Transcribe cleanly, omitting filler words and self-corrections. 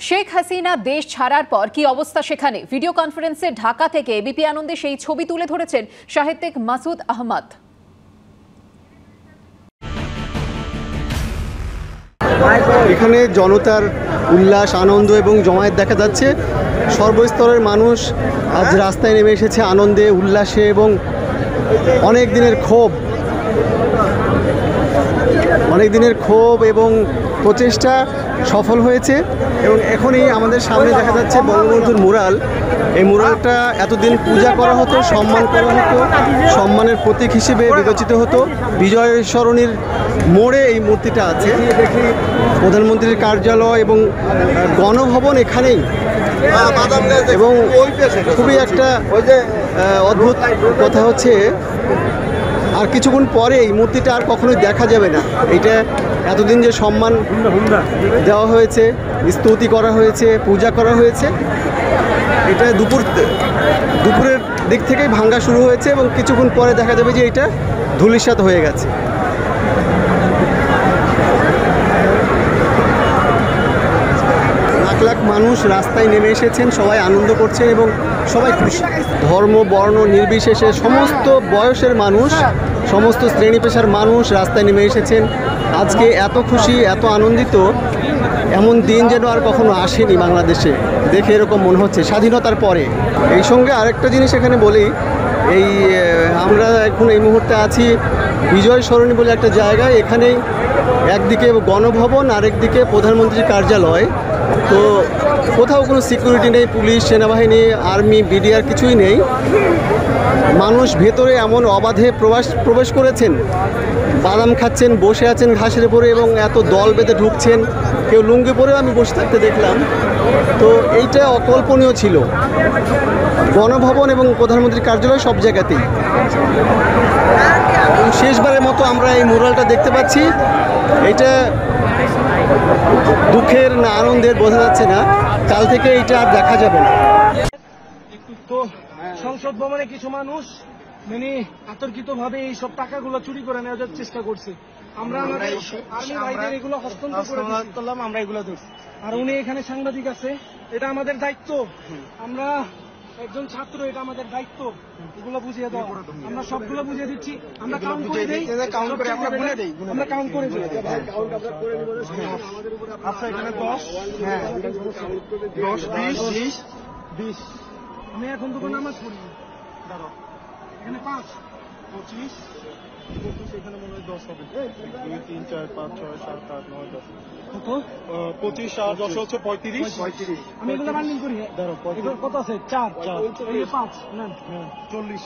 শেখ হাসিনা দেশ ছাড়ার পর কি অবস্থা সেখানে? ভিডিও কনফারেন্সে ঢাকা থেকে এবিপি আনন্দে সেই ছবি তুলে ধরেছেন সাহিত্যিক মাসুদ আহমদ। এখানে জনতার উল্লাস, আনন্দ এবং জমায়েত দেখা যাচ্ছে। সর্বস্তরের মানুষ আজ রাস্তায় নেমে এসেছে আনন্দে, উল্লাসে এবং অনেক দিনের ক্ষোভ এবং প্রচেষ্টা সফল হয়েছে। এবং এখনই আমাদের সামনে দেখা যাচ্ছে বঙ্গবন্ধুর মুরাল। এই মুরালটা এতদিন পূজা করা হতো, সম্মান করা হতো, সম্মানের প্রতীক হিসেবে বিবেচিত হতো। বিজয় সরণির মোড়ে এই মূর্তিটা আছে। প্রধানমন্ত্রীর কার্যালয় এবং গণভবন এখানেই। এবং খুবই একটা অদ্ভুত কথা হচ্ছে, আর কিছুক্ষণ পরে এই মূর্তিটা আর কখনোই দেখা যাবে না। এটা এতদিন যে সম্মান দেওয়া হয়েছে, স্তুতি করা হয়েছে, পূজা করা হয়েছে, এটা দুপুরের দিক থেকেই ভাঙ্গা শুরু হয়েছে এবং কিছুক্ষণ পরে দেখা যাবে যে এটা ধূলিসাৎ হয়ে গেছে। লাখ লাখ মানুষ রাস্তায় নেমে এসেছেন, সবাই আনন্দ করছেন এবং সবাই খুশি। ধর্ম বর্ণ নির্বিশেষে সমস্ত বয়সের মানুষ, সমস্ত শ্রেণী পেশার মানুষ রাস্তায় নেমে এসেছেন। আজকে এত খুশি, এত আনন্দিত, এমন দিন যেন আর কখনো আসেনি বাংলাদেশে। দেখে এরকম মনে হচ্ছে স্বাধীনতার পরে। এই সঙ্গে আরেকটা জিনিস এখানে বলি, আমরা এখন এই মুহূর্তে আছি বিজয় সরণি বলে একটা জায়গায়। এখানেই একদিকে গণভবন, আরেকদিকে প্রধানমন্ত্রীর কার্যালয়। তো কোথাও কোনো সিকিউরিটি নেই, পুলিশ, সেনাবাহিনী, আর্মি, বিডিআর কিছুই নেই। মানুষ ভেতরে এমন অবাধে প্রবেশ করেছেন, বাদাম খাচ্ছেন, বসে আছেন ঘাসের উপরে এবং এত দল বেঁধে ঢুকছেন। কেউ লুঙ্গি পরেও আমি বসে থাকতে দেখলাম। তো এইটা অকল্পনীয় ছিল। গণভবন এবং প্রধানমন্ত্রীর কার্যালয় সব জায়গাতেই। শেষবারের মতো আমরা এই মুরালটা দেখতে পাচ্ছি। এটা দুঃখের না আনন্দের বোঝা যাচ্ছে না। কাল থেকে এটা আর দেখা যাবে না। তো সংসদ ভবনে কিছু মানুষ অতর্কিতভাবে এইসব টাকাগুলো চুরি করে নেওয়ার চেষ্টা করছে। আমরা আমাদের আর্মি ভাইদের এগুলো হস্তান্তর করলাম, আমরা এগুলো ধরছি। আর উনি এখানে সাংবাদিক আছে, এটা আমাদের দায়িত্ব। আমরা একজন ছাত্র, এটা আমাদের দায়িত্ব এগুলো বুঝিয়ে দাও। আমরা সবগুলো বুঝিয়ে দিচ্ছি। আমরা কাউন্ট করে দিই, আমরা কাউন্ট করে দিই। আচ্ছা, এখানে 10, হ্যাঁ 10, 20, 20। আমি এখন দুটো নামাজ পড়ি। দাঁড়াও, এখানে 5, 25, এখানে মনে হয় 10 হবে। 2, 3, 4, 5, 6, 7, 8, 9, 10। কত? 25 আর 10 হচ্ছে 35। আমি এগুলো বান্ডিং করি। দাঁড়াও, কত আছে? 4, 5 না 40।